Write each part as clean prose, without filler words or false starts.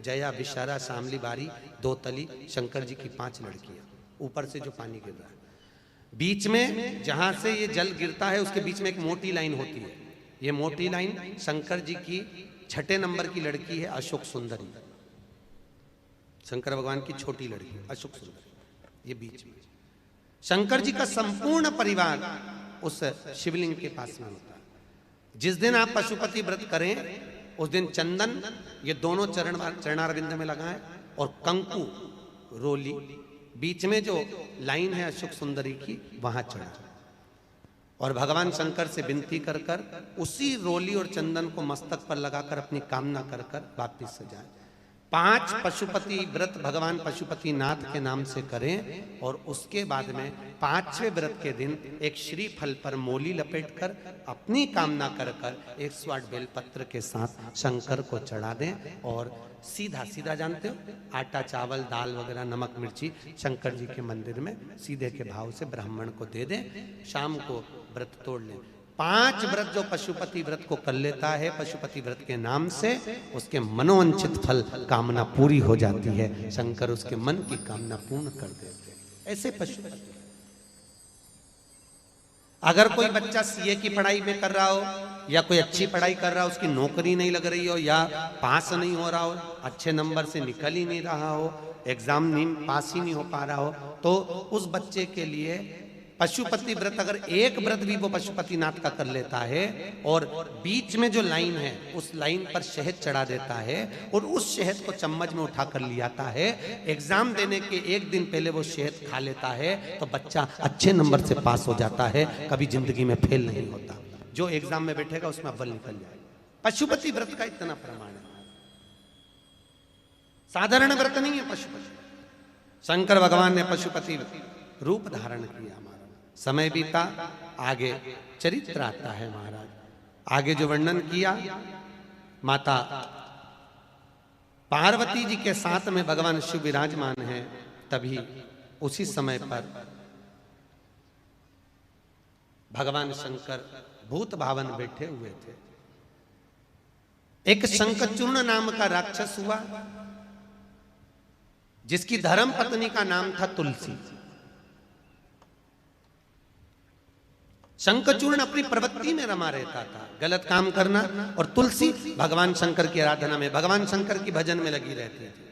जया, विशारा, शामली, बारी, दो तली, शंकर जी की 5 लड़कियां, ऊपर से जो पानी गिर रहा है, बीच में जहां से ये जल गिरता है उसके बीच में एक मोटी लाइन होती है। ये मोटी लाइन शंकर जी की 6 नंबर की लड़की है, अशोक सुंदरी, शंकर भगवान की छोटी लड़की अशोक सुंदरी। ये बीच में शंकर जी का संपूर्ण परिवार उस शिवलिंग के पास में होता है। जिस दिन आप पशुपति व्रत करें उस दिन चंदन ये दोनों चरणारविंद में लगाएं और कंकु रोली बीच में जो लाइन है अशोक सुंदरी की वहां चढ़ा और भगवान शंकर से विनती कर कर उसी रोली और चंदन को मस्तक पर लगाकर अपनी कामना कर कर वापिस से जाए। 5 पशुपति व्रत भगवान पशुपति नाथ के नाम से करें और उसके बाद में 5वें व्रत के दिन एक श्रीफल पर मोली लपेटकर अपनी कामना कर कर 108 बेलपत्र के साथ शंकर को चढ़ा दें और सीधा सीधा जानते हो आटा चावल दाल वगैरह नमक मिर्ची शंकर जी के मंदिर में सीधे के भाव से ब्राह्मण को दे दें। शाम को व्रत तोड़ लें। 5 व्रत जो पशुपति व्रत को कर लेता है पशुपति व्रत के नाम से उसके मनोवांछित फल कामना पूरी हो जाती है। शंकर उसके मन की कामना पूर्ण कर देते हैं। ऐसे पशुपति अगर कोई बच्चा सीए की पढ़ाई में कर रहा हो या कोई अच्छी पढ़ाई कर रहा हो उसकी नौकरी नहीं लग रही हो या पास नहीं हो रहा हो अच्छे नंबर से निकल ही नहीं रहा हो एग्जाम नहीं पास ही नहीं हो पा रहा हो तो उस बच्चे के लिए पशुपति व्रत अगर एक व्रत भी वो पशुपतिनाथ का कर लेता है और बीच में जो लाइन है उस लाइन पर शहद चढ़ा देता है और उस शहद को चम्मच में उठा कर ले आता है एग्जाम देने के एक दिन पहले वो शहद खा लेता है तो बच्चा अच्छे नंबर से पास हो जाता है कभी जिंदगी में फेल नहीं होता। जो एग्जाम में बैठेगा उसमें अव्वल निकल जाएगा। पशुपति व्रत का इतना प्रमाण है। साधारण व्रत नहीं है पशुपति। शंकर भगवान ने पशुपति रूप धारण किया। समय बीता आगे चरित्र आता है महाराज। आगे जो वर्णन किया माता पार्वती जी के साथ में भगवान शिव विराजमान है तभी उसी समय पर भगवान शंकर भूत भावन बैठे हुए थे। एक शंखचूर्ण नाम का राक्षस हुआ जिसकी धर्म पत्नी का नाम था तुलसी। शंखचूर्ण अपनी प्रवृत्ति में रमा रहता था गलत काम करना और तुलसी भगवान शंकर की आराधना में भगवान शंकर की भजन में लगी रहती थी।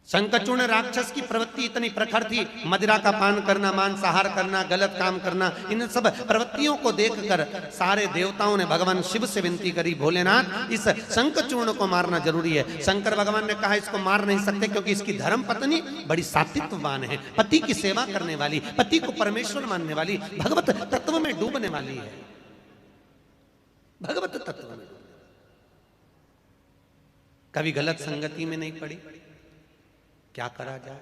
शंखचूर्ण राक्षस की प्रवृत्ति इतनी प्रखर थी मदिरा का पान करना मांसाहार करना गलत काम करना इन सब प्रवृत्तियों को देखकर सारे देवताओं ने भगवान शिव से विनती करी भोलेनाथ इस शंखचूर्ण को मारना जरूरी है। शंकर भगवान ने कहा इसको मार नहीं सकते क्योंकि इसकी धर्म पत्नी बड़ी सात्विकवान है पति की सेवा करने वाली पति को परमेश्वर मानने वाली भगवत तत्व में डूबने वाली है। भगवत तत्व में कभी गलत संगति में नहीं पड़ी। क्या करा जाए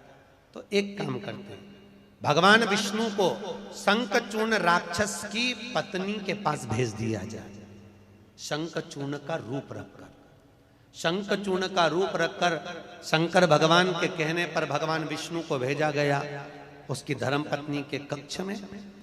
तो एक काम करते हैं भगवान विष्णु को शंखचूर्ण राक्षस की पत्नी के पास भेज दिया जाए। शंखचूर्ण का रूप रखकर शंखचूर्ण का रूप रखकर शंकर भगवान के कहने पर भगवान विष्णु को भेजा गया। उसकी धर्म पत्नी के कक्ष में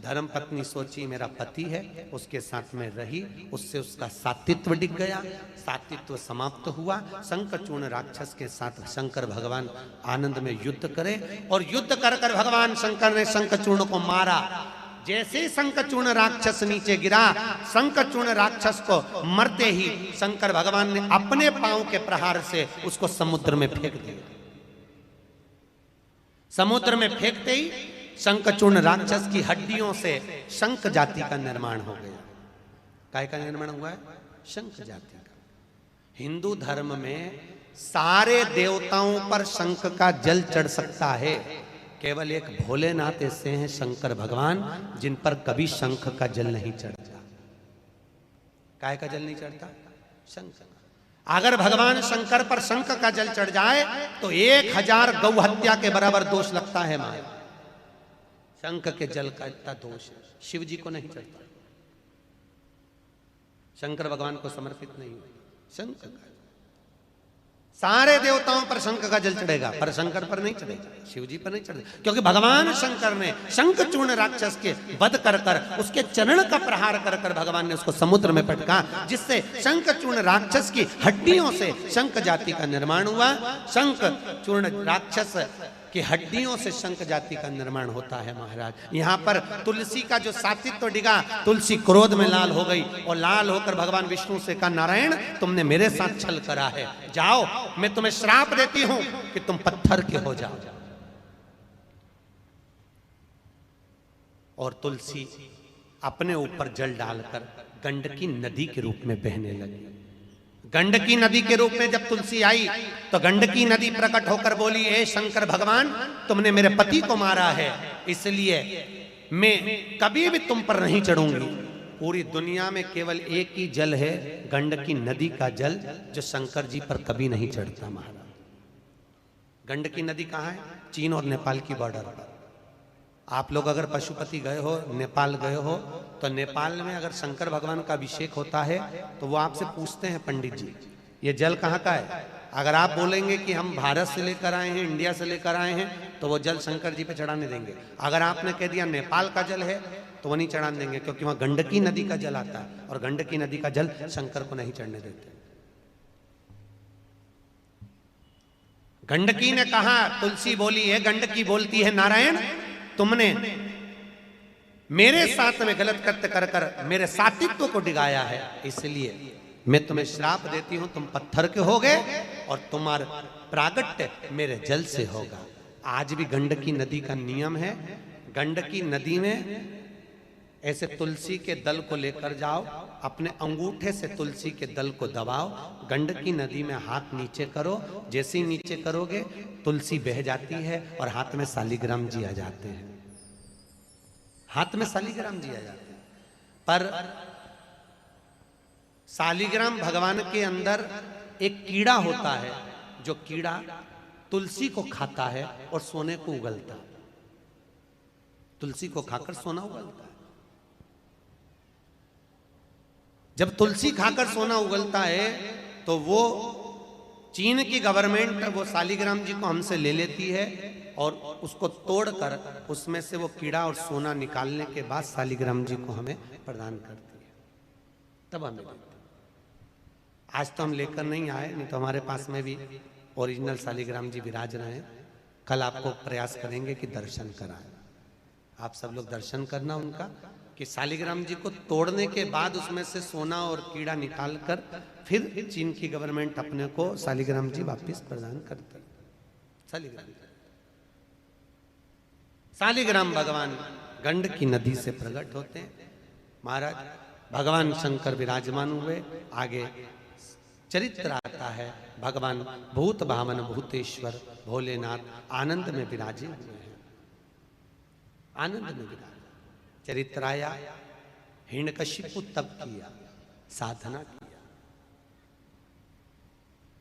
धर्म पत्नी सोची मेरा पति है उसके साथ में रही उससे उसका सात्वित्व डिग गया सात्वित्व समाप्त हुआ। शंखचूर्ण राक्षस के साथ शंकर भगवान आनंद में युद्ध करे और युद्ध कर कर भगवान शंकर ने शंखचूर्ण को मारा। जैसे शंखचूर्ण राक्षस नीचे गिरा शंखचूर्ण राक्षस को मरते ही शंकर भगवान ने अपने पांव के प्रहार से उसको समुद्र में फेंक दिया। समुद्र में फेंकते ही शंखचूर्ण राक्षस की हड्डियों से शंख जाति का निर्माण हो गया। काय का निर्माण हुआ है? शंख जाति का। हिंदू धर्म में सारे देवताओं पर शंख का जल चढ़ सकता है केवल एक भोलेनाथ ऐसे हैं शंकर भगवान जिन पर कभी शंख का जल नहीं चढ़ता। काय का जल नहीं चढ़ता? शंख का। अगर भगवान शंकर पर शंख का जल चढ़ जाए तो 1000 गौ हत्या के बराबर दोष लगता है। मां शंख के जल का इतना दोष है शिव जी को नहीं चढ़ता। शंकर भगवान को समर्पित नहीं हुआ शंख का। सारे देवताओं पर शंख का जल चढ़ेगा, पर शंकर पर नहीं चढ़ेगा, शिव जी पर नहीं चढ़ेगा, क्योंकि भगवान शंकर ने शंखचूर्ण राक्षस के वध कर कर उसके चरण का प्रहार कर कर भगवान ने उसको समुद्र में पटका, जिससे शंखचूर्ण राक्षस की हड्डियों से शंख जाति का निर्माण हुआ। शंखचूर्ण राक्षस कि हड्डियों से शंख जाति का निर्माण होता है महाराज। यहाँ पर तुलसी का जो सातित्व डिगा, तुलसी क्रोध में लाल हो गई और लाल होकर भगवान विष्णु से कहा, नारायण तुमने मेरे साथ छल करा है, जाओ मैं तुम्हें श्राप देती हूं कि तुम पत्थर के हो जाओ। और तुलसी अपने ऊपर जल डालकर गंडकी नदी के रूप में बहने लगी। गंडकी नदी के रूप में जब तुलसी आई तो गंडकी नदी प्रकट होकर बोली, ए शंकर भगवान, तुमने मेरे पति को मारा है, इसलिए मैं कभी भी तुम पर नहीं चढ़ूंगी। पूरी दुनिया में केवल एक ही जल है, गंडकी नदी का जल, जो शंकर जी पर कभी नहीं चढ़ता महाराज। गंडकी नदी कहाँ है? चीन और नेपाल की बॉर्डर पर। आप लोग अगर पशुपति गए हो, नेपाल गए हो, तो नेपाल में अगर शंकर भगवान का अभिषेक होता है तो वो आपसे पूछते हैं, पंडित जी ये जल कहाँ का है? अगर आप बोलेंगे कि हम भारत से लेकर आए हैं, इंडिया से लेकर आए हैं, तो वो जल शंकर जी पे चढ़ाने देंगे। अगर आपने कह दिया नेपाल का जल है तो वो नहीं चढ़ाने देंगे, क्योंकि वहां गंडकी नदी का जल आता है और गंडकी नदी का जल शंकर को नहीं चढ़ने देते। गंडकी ने कहा, तुलसी बोली है, गंडकी बोलती है, नारायण तुमने मेरे साथ में गलत कृत्य कर कर मेरे सातित्व को डिगाया है, इसलिए मैं तुम्हें श्राप देती हूं, तुम पत्थर के होगे और तुम्हारा प्रागट्य मेरे जल से होगा। आज भी गंडकी नदी का नियम है, गंडकी नदी में ऐसे तुलसी के दल को लेकर जाओ, अपने अंगूठे से तुलसी के दल को दबाओ, गंडकी नदी में हाथ नीचे करो, जैसे ही नीचे करोगे तुलसी बह जाती है और हाथ में शालिग्राम जी आ जाते हैं। हाथ में शालिग्राम जी आ जाते हैं। पर शालिग्राम भगवान के अंदर एक कीड़ा होता है, जो कीड़ा तुलसी को खाता है और सोने को उगलता है। तुलसी को खाकर सोना उगलता है। जब तुलसी खाकर सोना उगलता है तो वो चीन की गवर्नमेंट वो शालिग्राम जी को हमसे ले लेती है और उसको तोड़कर उसमें से वो कीड़ा और सोना निकालने के बाद शालिग्राम जी को हमें प्रदान करती है, तब हमें देती है। आज तो हम लेकर नहीं आए, नहीं तो हमारे पास में भी ओरिजिनल शालिग्राम जी विराज रहे हैं। कल आपको प्रयास करेंगे कि दर्शन कराएं। आप सब लोग दर्शन करना उनका, कि शालिग्राम जी को तोड़ने के बाद उसमें से सोना और कीड़ा निकालकर फिर चीन की गवर्नमेंट अपने को शालिग्राम जी वापस प्रदान करती है। शालिग्राम भगवान गंडकी नदी से प्रकट होते हैं। महाराज भगवान शंकर विराजमान हुए। आगे चरित्र आता है, भगवान भूत भावन भूतेश्वर भोलेनाथ आनंद में विराजे हुए हैं। आनंद में विराजे चरित्र आया, हिरण्यकशिपु तप किया, साधना किया।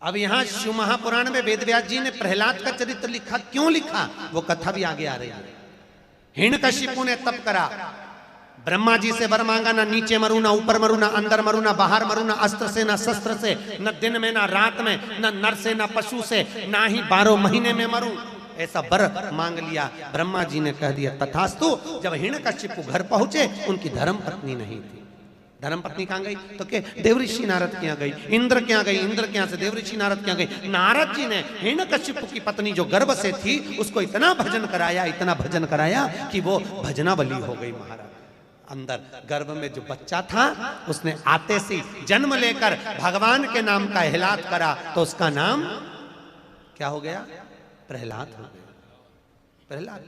अब यहां शिव महापुराण में वेदव्यास जी ने प्रहलाद का चरित्र लिखा। क्यों लिखा, वो कथा भी आगे आ रही है। हिरण्यकशिपु ने तप करा, ब्रह्मा जी से वर मांगा, ना नीचे मरू, ना ऊपर मरू, ना अंदर मरू, ना बाहर मरू, ना अस्त्र से ना शस्त्र से, न दिन में ना रात में, ना नर से ना पशु से, ना ही 12 महीने में मरू। ऐसा वर मांग लिया। ब्रह्मा जी ने कह दिया तथास्तु। जब हिरण्यकशिपु घर पहुंचे, उनकी धर्म पत्नी नहीं थी। धर्म पत्नी कहां गई, तो के देवऋषि नारद के यहाँ गई। इंद्र के यहाँ गई, इंद्र के यहाँ से देवऋषि नारद के यहाँ गई। नारद जी ने हिरण्यकशिपु की पत्नी जो गर्भ से थी उसको इतना भजन कराया, इतना भजन कराया कि वो भजनावली हो गई। महाराज अंदर गर्भ में जो बच्चा था उसने आते से जन्म लेकर भगवान के नाम का एहलाद करा, तो उसका नाम क्या हो गया, प्रहलाद हो गया। प्रहलाद,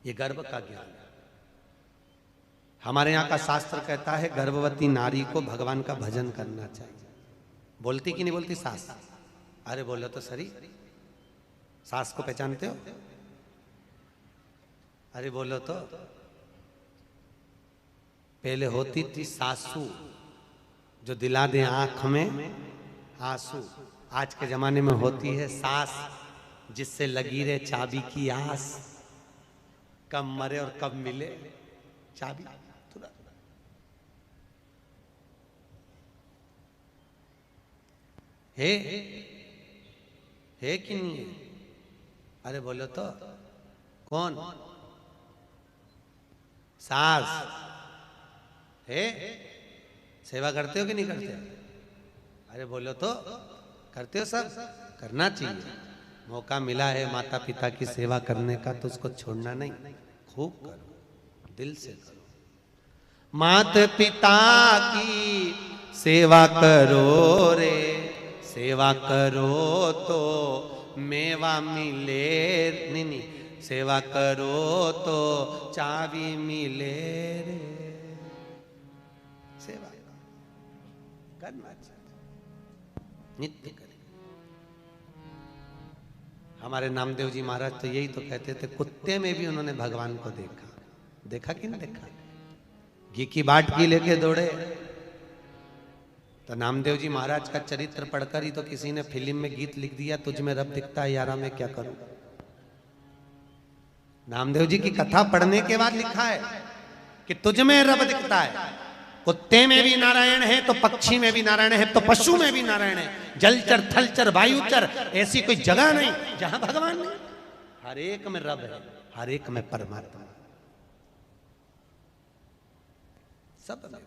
ये गर्भ का ज्ञान। हमारे यहाँ का शास्त्र कहता है गर्भवती नारी को भगवान का भजन करना चाहिए। बोलती कि नहीं बोलती सास? अरे बोलो तो सही, सास को पहचानते हो? अरे बोलो तो। पहले होती थी सासू, जो दिला दे आंख में आंसू। आज के जमाने में होती है सास, जिससे लगी रहे चाबी की आस। कब मरे और कब मिले चाबी। है कि नहीं है? अरे बोलो तो, कौन? सास है? सेवा करते हो कि नहीं करते? अरे बोलो तो, करते हो? सब करना चाहिए। मौका मिला है माता पिता की सेवा करने का तो उसको छोड़ना नहीं, खूब करो, दिल से करो। माता पिता की सेवा करो रे, सेवा करो तो मेवा मिले। नहीं, सेवा करो तो चाबी मिले रे। सेवा करना चाहिए, नित्य करें। हमारे नामदेव जी महाराज तो यही तो कहते थे, कुत्ते में भी उन्होंने भगवान को देखा। देखा कि नहीं देखा? घी की बाटकी लेके दौड़े। तो नामदेव जी महाराज का चरित्र पढ़कर ही तो किसी ने फिल्म में गीत लिख दिया, तुझ में रब दिखता है यारा मैं क्या करूं। नामदेव जी की कथा पढ़ने के बाद लिखा है कि तुझ में रब दिखता है। कुत्ते में भी नारायण है तो पक्षी में भी नारायण है, तो पशु में भी नारायण है। जलचर, थलचर, वायुचर, ऐसी कोई जगह नहीं जहां भगवान नहीं। हर एक में रब है, हर एक में परमात्मा। सब में,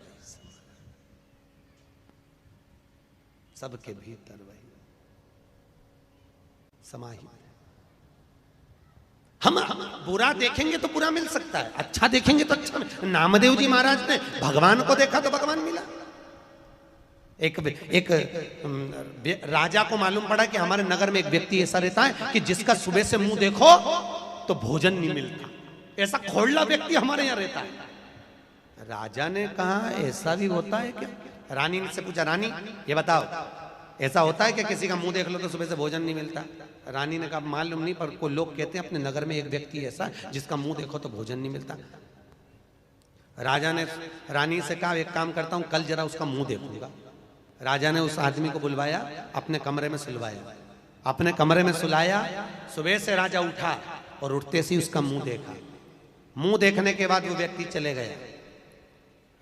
सबके भीतर वही समाहित। हम बुरा देखेंगे तो बुरा मिल सकता है, अच्छा देखेंगे तो अच्छा मिल। नामदेव जी महाराज ने भगवान को देखा तो भगवान मिला। एक राजा को मालूम पड़ा कि हमारे नगर में एक व्यक्ति ऐसा रहता है कि जिसका सुबह से मुंह देखो तो भोजन नहीं मिलता। ऐसा खोड़ला व्यक्ति हमारे यहाँ रहता है। राजा ने कहा ऐसा भी होता है क्या? रानी से पूछा, रानी ये बताओ ऐसा होता है कि किसी का मुंह देख लो तो सुबह से भोजन नहीं मिलता? रानी ने कहा मालूम नहीं, पर को लोग कहते हैं अपने नगर में एक व्यक्ति ऐसा जिसका मुंह देखो तो भोजन नहीं मिलता। राजा ने रानी से कहा एक काम करता हूं, कल जरा उसका मुंह देखूंगा। राजा ने उस आदमी को बुलवाया, अपने कमरे में सुलवाया, अपने कमरे में सुलाया। सुबह से राजा उठा और उठते से उसका मुंह देखा। मुंह देखने के बाद वो व्यक्ति चले गया।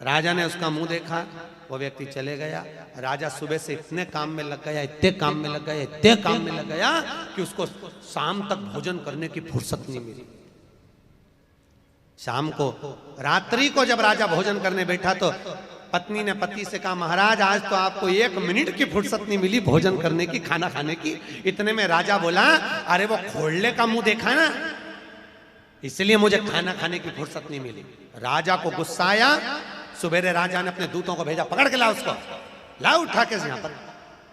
राजा ने उसका मुंह देखा, वो व्यक्ति चले गया। राजा सुबह से इतने काम में लग गया, इतने काम में लग गया, इतने काम में लग गया कि उसको शाम तक भोजन करने की फुर्सत नहीं मिली। शाम को, रात्रि को जब राजा भोजन करने बैठा तो पत्नी ने पति से कहा, महाराज आज तो आपको 1 मिनट की फुर्सत नहीं मिली भोजन करने की, खाना खाने की। इतने में राजा बोला, अरे वो खोलने का मुंह देखा ना, इसलिए मुझे खाना खाने की फुर्सत नहीं मिली। राजा को गुस्सा आया। सुबेरे राजा ने अपने दूतों को भेजा, पकड़ के ला उसको, ला उठा के यहां पर।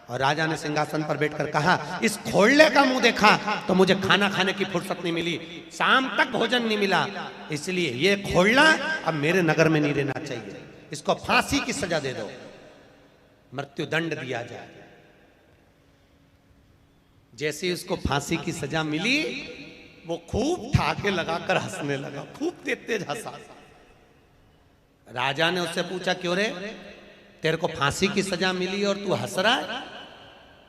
और राजा ने सिंहासन पर बैठकर कहा, इस खोलने का मुंह देखा तो मुझे खाना खाने की फुर्सत नहीं मिली, शाम तक भोजन नहीं मिला, इसलिए ये खोलना अब मेरे नगर में नहीं रहना चाहिए। इसको फांसी की सजा दे दो, मृत्यु दंड दिया जाए। जैसे ही उसको फांसी की सजा मिली, वो खूब ठाके लगाकर हंसने लगा, खूब तेज हंसा। राजा ने उससे पूछा, क्यों रे, तेरे को फांसी की सजा मिली और तू हंस रहा है,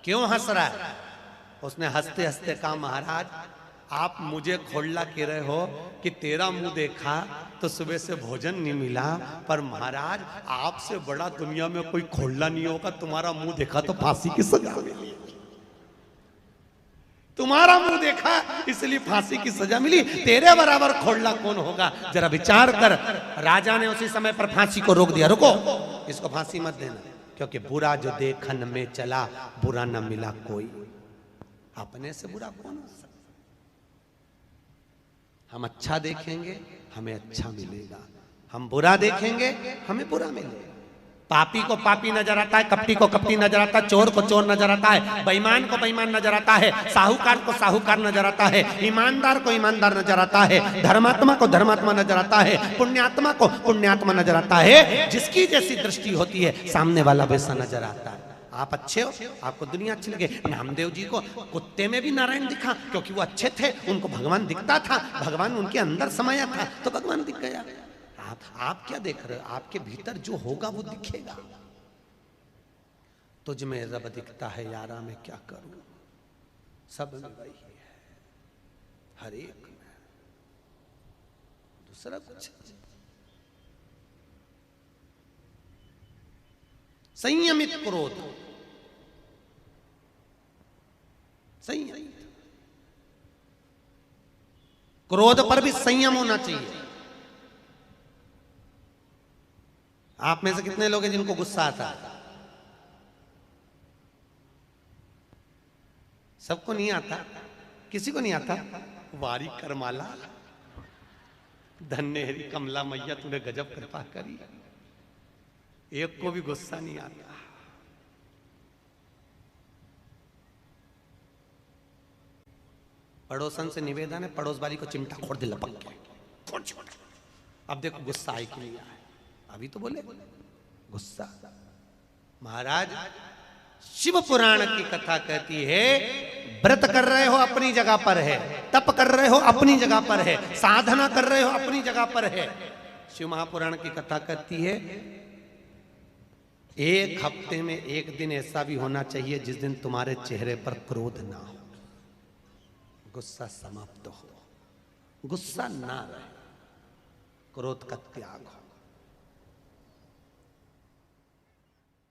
क्यों हंस रहा है? उसने हंसते हंसते कहा, महाराज आप मुझे खोलना कह रहे हो कि तेरा मुंह देखा तो सुबह से भोजन नहीं मिला, पर महाराज आपसे बड़ा दुनिया में कोई खोलना नहीं होगा, तुम्हारा मुंह देखा तो फांसी की सजा मिली। तुम्हारा मुंह देखा इसलिए फांसी की सजा मिली, तेरे बराबर खोलना कौन होगा, जरा विचार कर। राजा ने उसी समय पर फांसी को रोक दिया, रुको इसको फांसी मत देना, क्योंकि बुरा जो देखन में चला बुरा न मिला कोई। अपने से बुरा कौन हो सकता? हम अच्छा देखेंगे हमें अच्छा मिलेगा, हम बुरा देखेंगे हमें बुरा मिलेगा। पापी को पापी नजर आता है, कपटी को कपटी नजर आता है, चोर को चोर नजर आता है, बेईमान को बेईमान नजर आता है, साहूकार को साहूकार नजर आता है, ईमानदार को ईमानदार नजर आता है, धर्मात्मा को धर्मात्मा नजर आता है, पुण्यात्मा को पुण्यात्मा नजर आता है। जिसकी जैसी दृष्टि होती है सामने वाला वैसा नजर आता है। आप अच्छे हो, आपको दुनिया अच्छी लगे। नामदेव जी को कुत्ते में भी नारायण दिखा, क्योंकि वो अच्छे थे, उनको भगवान दिखता था, भगवान उनके अंदर समाया था तो भगवान दिख गया। आप क्या देख रहे हो? आपके भीतर जो होगा वो दिखेगा। तुझ में रब दिखता है यारा मैं क्या करूं, सब में वही है, हर एक में, दूसरा कुछ। संयमित क्रोध, क्रोध पर भी संयम होना चाहिए। आप में से कितने लोग हैं जिनको गुस्सा आता है? सबको नहीं आता, किसी को नहीं आता। वारी करमाला, धन्य हरी कमला मैया, तूने गजब कृपा करी, एक को भी गुस्सा नहीं आता। पड़ोसन से निवेदन है, पड़ोस वाली को चिमटा खोड़ दे, लपक के। अब देखो गुस्सा आए कि नहीं आए। अभी तो बोले गुस्सा। महाराज शिव पुराण की कथा कहती है, व्रत कर रहे हो अपनी जगह पर है, तप कर रहे हो अपनी जगह पर है, साधना कर रहे हो अपनी जगह पर है। शिव महापुराण की कथा कहती है, एक हफ्ते में एक दिन ऐसा भी होना चाहिए जिस दिन तुम्हारे चेहरे पर क्रोध ना हो, गुस्सा समाप्त हो, गुस्सा ना रहे, क्रोध का त्याग हो।